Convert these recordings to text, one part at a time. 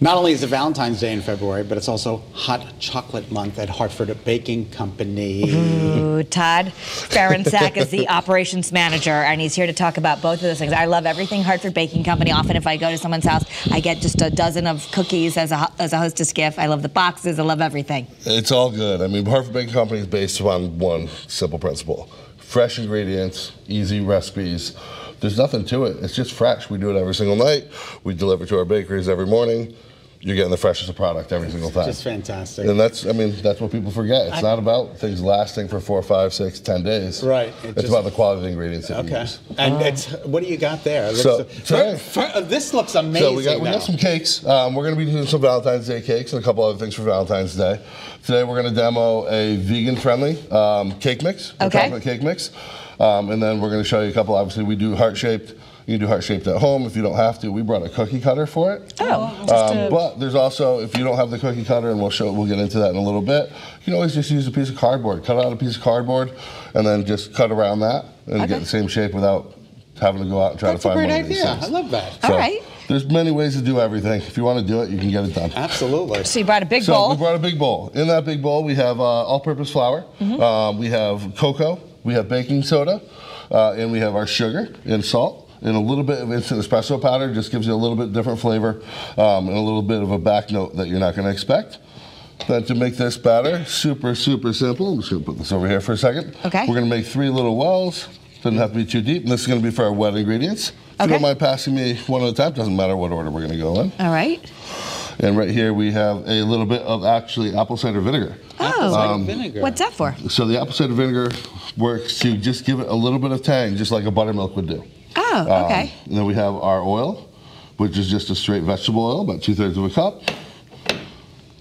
Not only is it Valentine's Day in February, but it's also Hot Chocolate Month at Hartford Baking Company. Ooh, Todd Ferensak is the operations manager, and he's here to talk about both of those things. I love everything Hartford Baking Company. Often if I go to someone's house, I get just a dozen of cookies as a hostess gift. I love the boxes. I love everything. It's all good. I mean, Hartford Baking Company is based on one simple principle. Fresh ingredients, easy recipes. There's nothing to it. It's just fresh. We do it every single night. We deliver to our bakeries every morning. You're getting the freshest of product every single time. Just fantastic. And that's what people forget. It's not about things lasting for 4, 5, 6, 10 days. Right. It's about the quality of the ingredients that you use. And what do you got there? This looks amazing. So we got some cakes. We're going to be doing some Valentine's Day cakes and a couple other things for Valentine's Day. Today we're going to demo a vegan-friendly cake mix, a chocolate cake mix. And then we're going to show you a couple. Obviously, we do heart-shaped. You can do heart-shaped at home if you don't have to. We brought a cookie cutter for it. But there's also, if you don't have the cookie cutter, and we'll get into that in a little bit, you can always just use a piece of cardboard. Cut out a piece of cardboard, and then just cut around that and get the same shape without having to go out and try to find one of these things. That's a great idea. I love that. So, all right. There's many ways to do everything. If you want to do it, you can get it done. Absolutely. So you brought a big bowl. We brought a big bowl. In that big bowl, we have all-purpose flour. We have cocoa. We have baking soda. And we have our sugar and salt. And a little bit of instant espresso powder just gives you a little bit different flavor and a little bit of a back note that you're not going to expect. Then to make this batter super, super simple, I'm just going to put this over here for a second. Okay. We're going to make 3 little wells. Doesn't have to be too deep. And this is going to be for our wet ingredients. If you don't mind passing me one at a time, doesn't matter what order we're going to go in. All right. And right here we have a little bit of actually apple cider vinegar. Apple cider vinegar. What's that for? So the apple cider vinegar works to just give it a little bit of tang, just like a buttermilk would do. Oh, okay. And then we have our oil, which is just a straight vegetable oil, about 2/3 of a cup.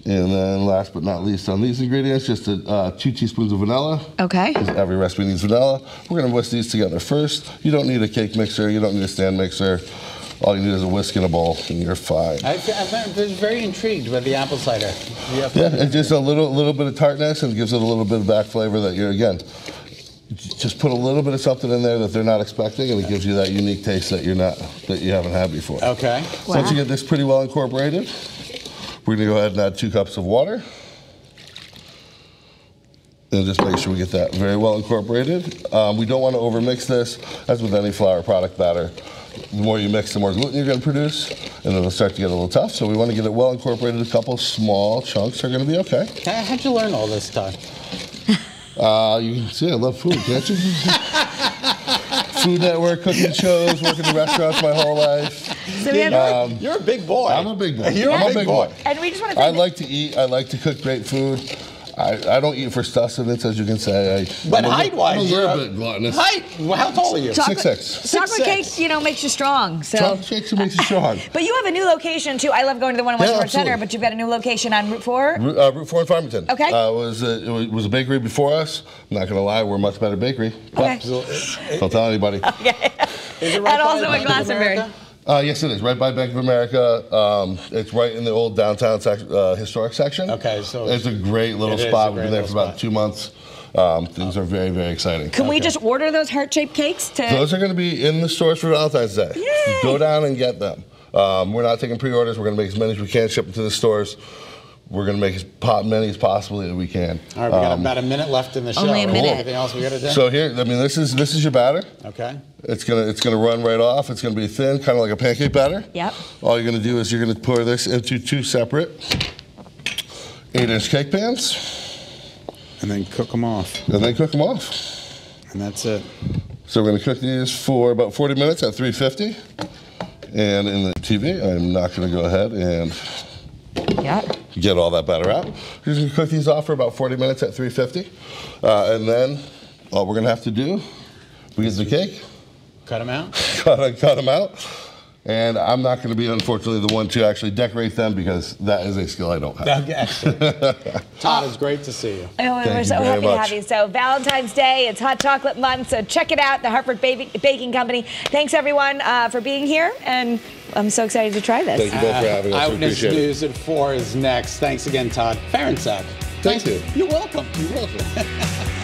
And then last but not least on these ingredients, just 2 teaspoons of vanilla. Okay. Because every recipe needs vanilla. We're going to whisk these together first. You don't need a cake mixer. You don't need a stand mixer. All you need is a whisk in a bowl, and you're fine. I'm very intrigued by the apple cider. Yeah, it's just a little bit of tartness, and gives it a little bit of back flavor that you're, again, just put a little bit of something in there that they're not expecting, and it gives you that unique taste that you haven't had before. Okay. So once you get this pretty well incorporated, we're going to go ahead and add 2 cups of water. And just make sure we get that very well incorporated. We don't want to overmix this, as with any flour product batter. The more you mix, the more gluten you're going to produce, and it'll start to get a little tough. So we want to get it well incorporated. A couple small chunks are going to be okay. How'd you learn all this, Todd? You can see I love food, can't you? Food Network, cooking shows, working in restaurants my whole life. So you're a big boy. I'm a big boy. You're a big boy. And we just want to I like to eat. I like to cook great food. I don't eat for sustenance, as you can say. But height-wise, I'm a little bit gluttonous. Well, how tall are you? 6'6". Chocolate cake, makes you strong. So. Chocolate cake makes you strong. But you have a new location, too. I love going to the one in Westport Center, but you've got a new location on Route 4? Route 4 in Farmington. Okay. It was a bakery before us. I'm not going to lie, we're a much better bakery. Okay. Don't tell anybody. Okay. Is it right and also in Glastonbury. Yes, it is. Right by Bank of America. It's right in the old downtown historic section. Okay, so it's a great little spot. We've been there for about 2 months. Things are very, very exciting. Can we just order those heart-shaped cakes? Those are going to be in the stores for Valentine's Day. Yay! Go down and get them. We're not taking pre-orders. We're going to make as many as we can, ship them to the stores. We're going to make as many as possibly as we can. All right, we got about a minute left in the show. Only a minute. Anything else we got to do? So here, this is your batter. Okay. It's gonna run right off. It's gonna be thin, kind of like a pancake batter. Yep. All you're gonna do is you're gonna pour this into 2 separate 8-inch cake pans. And then cook them off. And that's it. So we're gonna cook these for about 40 minutes at 350. And in the TV, I'm not gonna go ahead and get all that batter out. We're just gonna cook these off for about 40 minutes at 350. And then all we're gonna have to do, we get the cake. Cut them out? Cut them out. And I'm not going to be, unfortunately, the one to actually decorate them because that is a skill I don't have. Okay, excellent. Todd, it's great to see you. Oh, we're so happy to have you. So Valentine's Day, it's Hot Chocolate Month, so check it out, the Hartford Baking Company. Thanks, everyone, for being here, and I'm so excited to try this. Thank you both for having us. Eyewitness News at 4 is next. Thanks again, Todd Ferensak. Thank you. You're welcome. You're welcome.